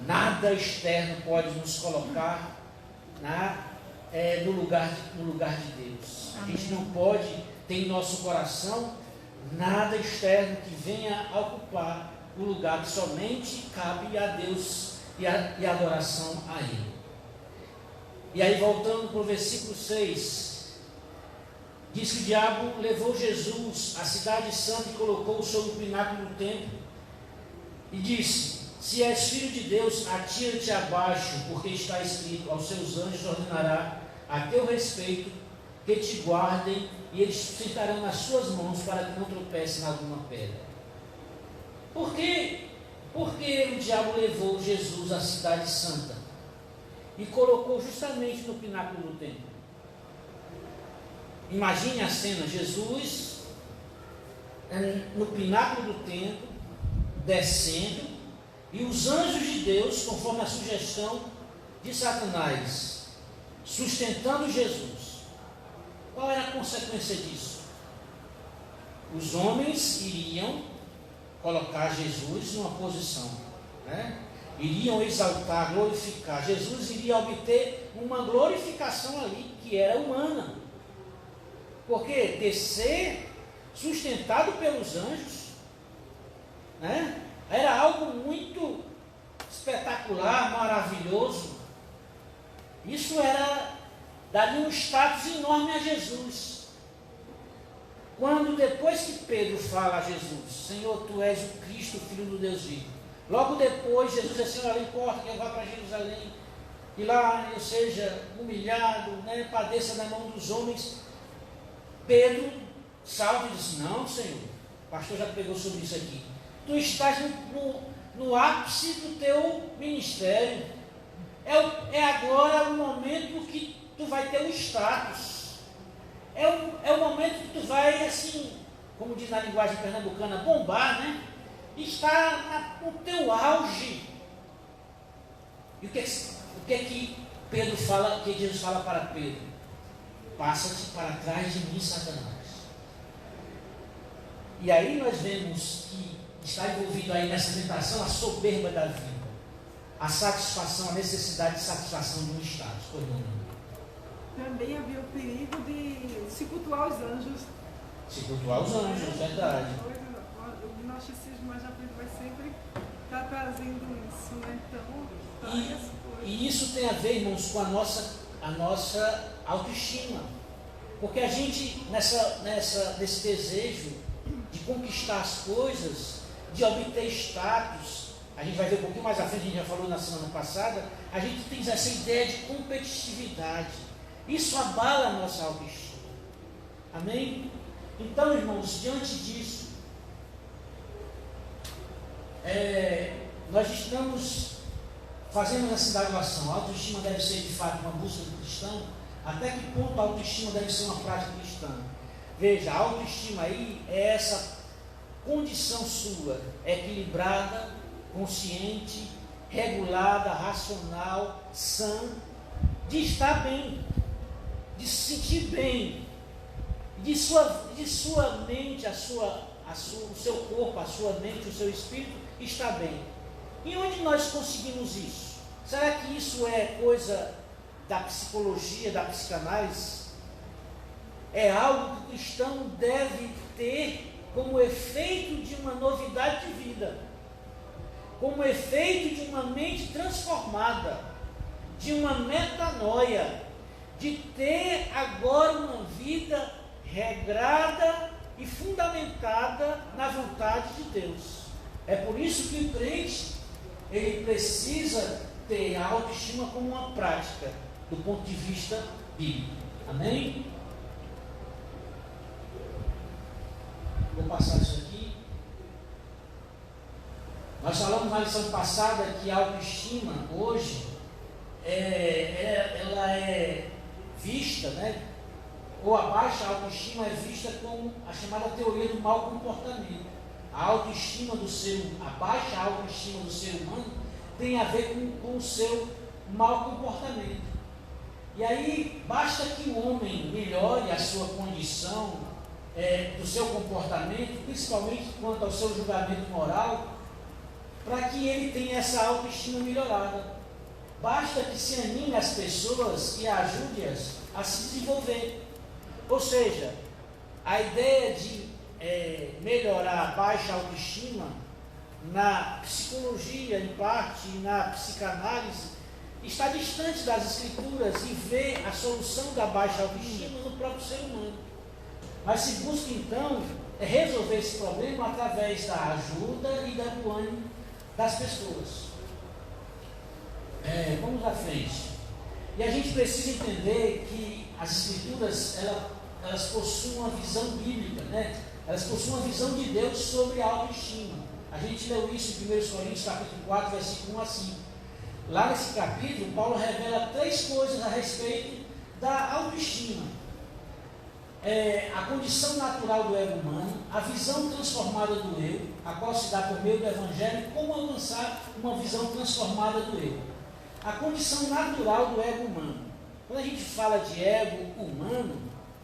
Nada externo pode nos colocar no lugar de Deus. A gente não pode ter em nosso coração nada externo que venha a ocupar o lugar que somente cabe a Deus e a adoração a Ele. E aí, voltando para o versículo 6, diz que o diabo levou Jesus à cidade santa e colocou-o sobre o pináculo do templo e disse: se és filho de Deus, atira-te abaixo, porque está escrito: aos seus anjos ordenará a teu respeito que te guardem, e eles sustentarão nas suas mãos para que não tropece em alguma pedra. Por que o diabo levou Jesus à cidade santa e colocou justamente no pináculo do templo? Imagine a cena: Jesus no pináculo do templo, descendo, e os anjos de Deus, conforme a sugestão de Satanás, sustentando Jesus. Qual era a consequência disso? Os homens iriam colocar Jesus numa posição, iriam exaltar, glorificar. Jesus iria obter uma glorificação ali que era humana, porque descer sustentado pelos anjos, era algo muito espetacular, maravilhoso. Isso daria um status enorme a Jesus. Quando depois que Pedro fala a Jesus: Senhor, tu és o Cristo, Filho do Deus vivo. Logo depois Jesus diz assim: olha, importa que eu vá para Jerusalém e lá eu seja humilhado, padeça na mão dos homens. Pedro salta e diz: não, Senhor, o pastor já pregou sobre isso aqui. Tu estás no ápice do teu ministério. É agora o momento que tu vai ter um status. É o momento que tu vai, assim, como diz na linguagem pernambucana, bombar, Está no teu auge. E o que é que Pedro fala, que Jesus fala para Pedro? Passa-te para trás de mim, Satanás. E aí nós vemos que está envolvido aí nessa tentação a soberba da vida, a satisfação, a necessidade de satisfação de um status. Também havia o perigo de se cultuar os anjos. Se cultuar os anjos, verdade. O gnosticismo mais à frente vai sempre estar trazendo isso, Então, e isso tem a ver, irmãos, com a nossa autoestima. Porque a gente, nesse desejo de conquistar as coisas, de obter status, a gente vai ver um pouquinho mais à frente, a gente já falou na semana passada, a gente tem essa ideia de competitividade. Isso abala a nossa autoestima. Amém? Então, irmãos, diante disso, nós estamos fazendo essa indagação. A autoestima deve ser, de fato, uma busca do cristão? Até que ponto a autoestima deve ser uma prática cristã? Veja, a autoestima aí é condição sua equilibrada, consciente, regulada, racional, sã, de estar bem, de se sentir bem, de sua mente, o seu corpo, a sua mente, o seu espírito está bem. E onde nós conseguimos isso? Será que isso é coisa da psicologia, da psicanálise? É algo que o cristão deve ter como efeito de uma novidade de vida, como efeito de uma mente transformada, de uma metanoia, de ter agora uma vida regrada e fundamentada na vontade de Deus. É por isso que o crente, ele precisa ter a autoestima como uma prática, do ponto de vista bíblico. Amém? Vou passar isso aqui. Nós falamos na lição passada que a autoestima hoje ela é vista, né? Ou a baixa autoestima é vista como a chamada teoria do mau comportamento. A autoestima do ser, a baixa autoestima do ser humano tem a ver com o seu mau comportamento. E aí basta que o homem melhore a sua condição do seu comportamento, principalmente quanto ao seu julgamento moral, para que ele tenha essa autoestima melhorada. Basta que se anime as pessoas e ajude-as a se desenvolver. Ou seja, a ideia de melhorar a baixa autoestima na psicologia, em parte, e na psicanálise, está distante das escrituras e vê a solução da baixa autoestima no próprio ser humano. Mas se busca então resolver esse problema através da ajuda e do ânimo das pessoas. Vamos à frente. E a gente precisa entender que as escrituras elas possuem uma visão bíblica, né? Elas possuem uma visão de Deus sobre a autoestima. A gente leu isso em 1 Coríntios capítulo 4, versículo 1 a 5. Lá nesse capítulo, Paulo revela 3 coisas a respeito da autoestima. A condição natural do ego humano, a visão transformada do eu, a qual se dá por meio do Evangelho, e como alcançar uma visão transformada do eu. A condição natural do ego humano. Quando a gente fala de ego humano,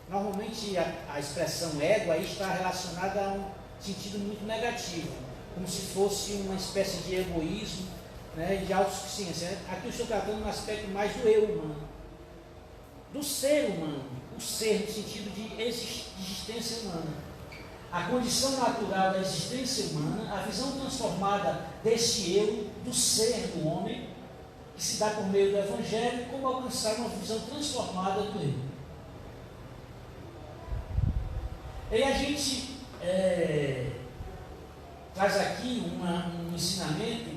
normalmente a expressão ego aí está relacionada a um sentido muito negativo, como se fosse uma espécie de egoísmo, né, de autossuficiência. Aqui eu estou tratando no aspecto mais do eu humano, do ser humano, o ser no sentido de existência humana. A condição natural da existência humana, a visão transformada desse eu, do ser do homem, que se dá por meio do Evangelho, como alcançar uma visão transformada do eu. E a gente traz aqui um ensinamento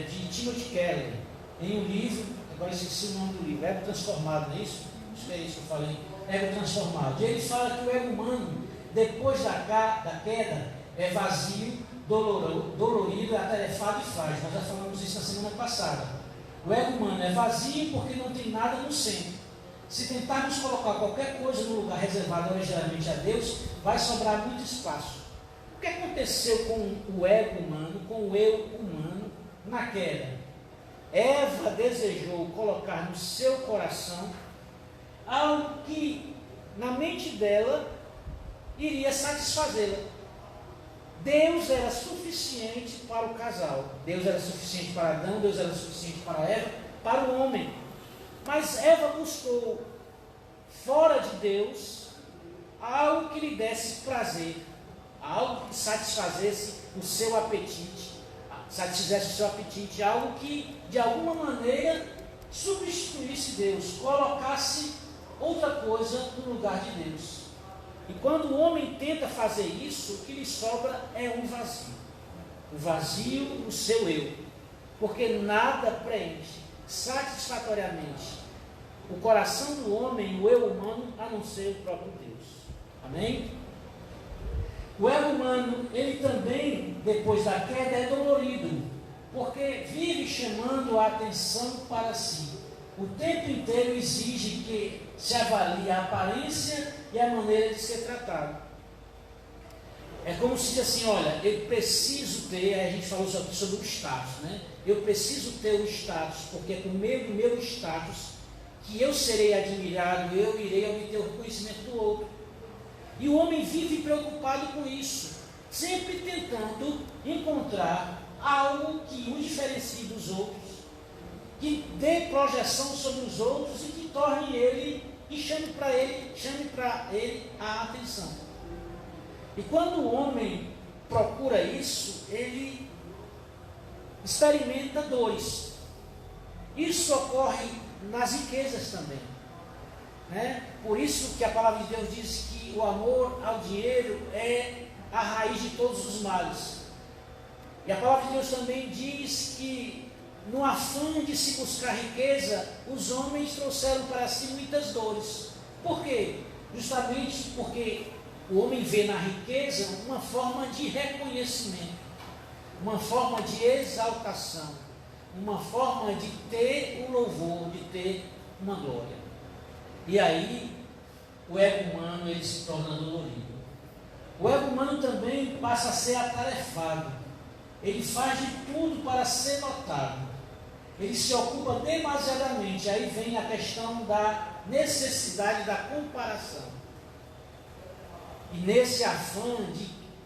de Timothy Keller, em um livro, agora esqueci o nome do livro, Ego Transformado, não é isso? Acho que é isso que eu falei, Ego Transformado. E ele fala que o ego humano, depois da queda, é vazio, dolorido, atarefado e frágil. Nós já falamos isso na semana passada. O ego humano é vazio porque não tem nada no centro. Se tentarmos colocar qualquer coisa no lugar reservado originalmente a Deus, vai sobrar muito espaço. O que aconteceu com o ego humano, com o eu humano, na queda? Eva desejou colocar no seu coração algo que, na mente dela, iria satisfazê-la. Deus era suficiente para o casal. Deus era suficiente para Adão, Deus era suficiente para Eva, para o homem. Mas Eva buscou, fora de Deus, algo que lhe desse prazer, algo que satisfizesse o seu apetite, algo que, de alguma maneira, substituísse Deus, colocasse outra coisa no lugar de Deus. E quando o homem tenta fazer isso, o que lhe sobra é um vazio. O vazio do seu eu. Porque nada preenche satisfatoriamente o coração do homem, o eu humano, a não ser o próprio Deus. Amém? O ego humano, ele também, depois da queda, é dolorido, porque vive chamando a atenção para si. O tempo inteiro exige que se avalie a aparência e a maneira de ser tratado. É como se diz assim, olha, eu preciso ter, aí a gente falou sobre o status, né? Eu preciso ter o status, porque é por meio do meu status que eu serei admirado, eu irei obter o reconhecimento do outro. E o homem vive preocupado com isso, sempre tentando encontrar algo que o diferencie dos outros, que dê projeção sobre os outros e que torne ele, e chame para ele a atenção. E quando o homem procura isso, ele experimenta dores. Isso ocorre nas riquezas também, né? Por isso que a palavra de Deus diz que o amor ao dinheiro é a raiz de todos os males. E a palavra de Deus também diz que no afã de se buscar riqueza, os homens trouxeram para si muitas dores. Por quê? Justamente porque o homem vê na riqueza uma forma de reconhecimento, uma forma de exaltação, uma forma de ter o louvor, de ter uma glória. E aí, o ego humano ele se torna dolorido. O ego humano também passa a ser atarefado. Ele faz de tudo para ser notado. Ele se ocupa demasiadamente. Aí vem a questão da necessidade da comparação. E nesse afã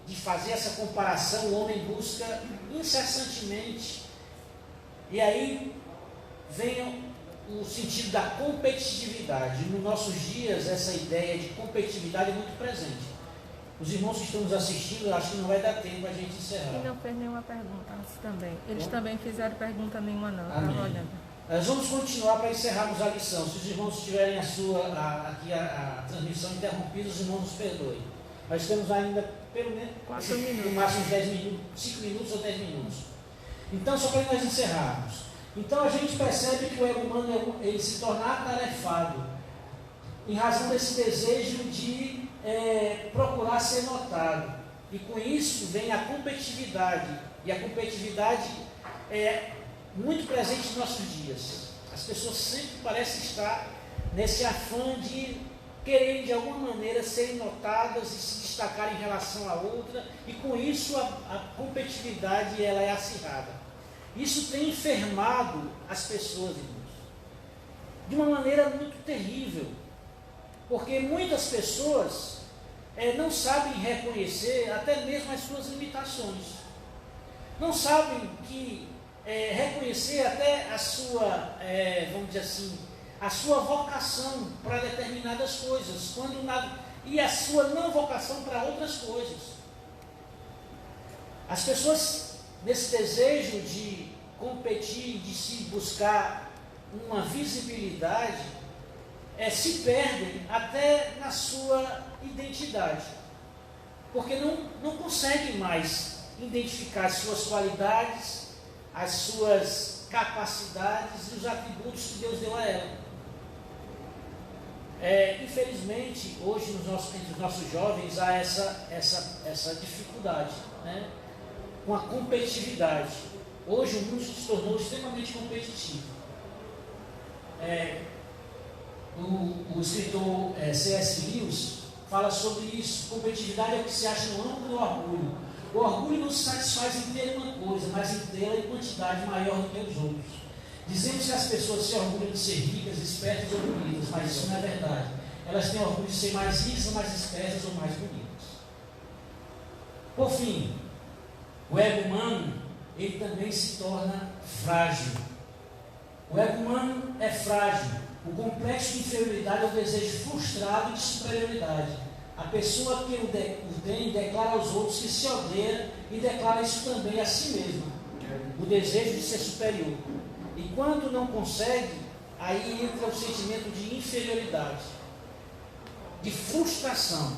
de fazer essa comparação, o homem busca incessantemente. E aí vem o sentido da competitividade. Nos nossos dias, essa ideia de competitividade é muito presente. Os irmãos que estão nos assistindo, acho que não vai dar tempo a gente encerrar. E não fez nenhuma pergunta antes também. Eles também fizeram pergunta nenhuma não. Amém. Estava olhando. Nós vamos continuar para encerrarmos a lição. Se os irmãos tiverem a transmissão interrompida, os irmãos nos perdoem. Nós temos ainda pelo menos 4 minutos. no máximo 10 minutos, 5 minutos ou 10 minutos. Então, só para nós encerrarmos. Então a gente percebe que o ego humano ele se torna atarefado em razão desse desejo de procurar ser notado. E com isso vem a competitividade. E a competitividade é muito presente nos nossos dias. As pessoas sempre parecem estar nesse afã de querem de alguma maneira serem notadas e se destacar em relação à outra, e com isso a competitividade ela é acirrada. Isso tem enfermado as pessoas, irmãos, de uma maneira muito terrível, porque muitas pessoas não sabem reconhecer até mesmo as suas limitações, não sabem reconhecer até a sua, vamos dizer assim, a sua vocação para determinadas coisas, e a sua não vocação para outras coisas. As pessoas, nesse desejo de competir, de se buscar uma visibilidade, se perdem até na sua identidade, porque não conseguem mais identificar as suas qualidades, as suas capacidades e os atributos que Deus deu a ela. Infelizmente, hoje entre os nossos jovens há essa dificuldade, né? Com a competitividade. Hoje o mundo se tornou extremamente competitivo. O escritor C.S. Lewis fala sobre isso. Competitividade é o que se acha no âmbito do orgulho. O orgulho não se satisfaz em ter uma coisa, mas em tê-la em quantidade maior do que os outros. Dizemos que as pessoas se orgulham de ser ricas, espertas ou bonitas, mas isso não é verdade. Elas têm orgulho de ser mais ricas, mais espertas ou mais bonitas. Por fim, o ego humano, ele também se torna frágil. O ego humano é frágil. O complexo de inferioridade é o desejo frustrado de superioridade. A pessoa que o tem declara aos outros que se odeia e declara isso também a si mesma. O desejo de ser superior. E quando não consegue, aí entra o sentimento de inferioridade, de frustração.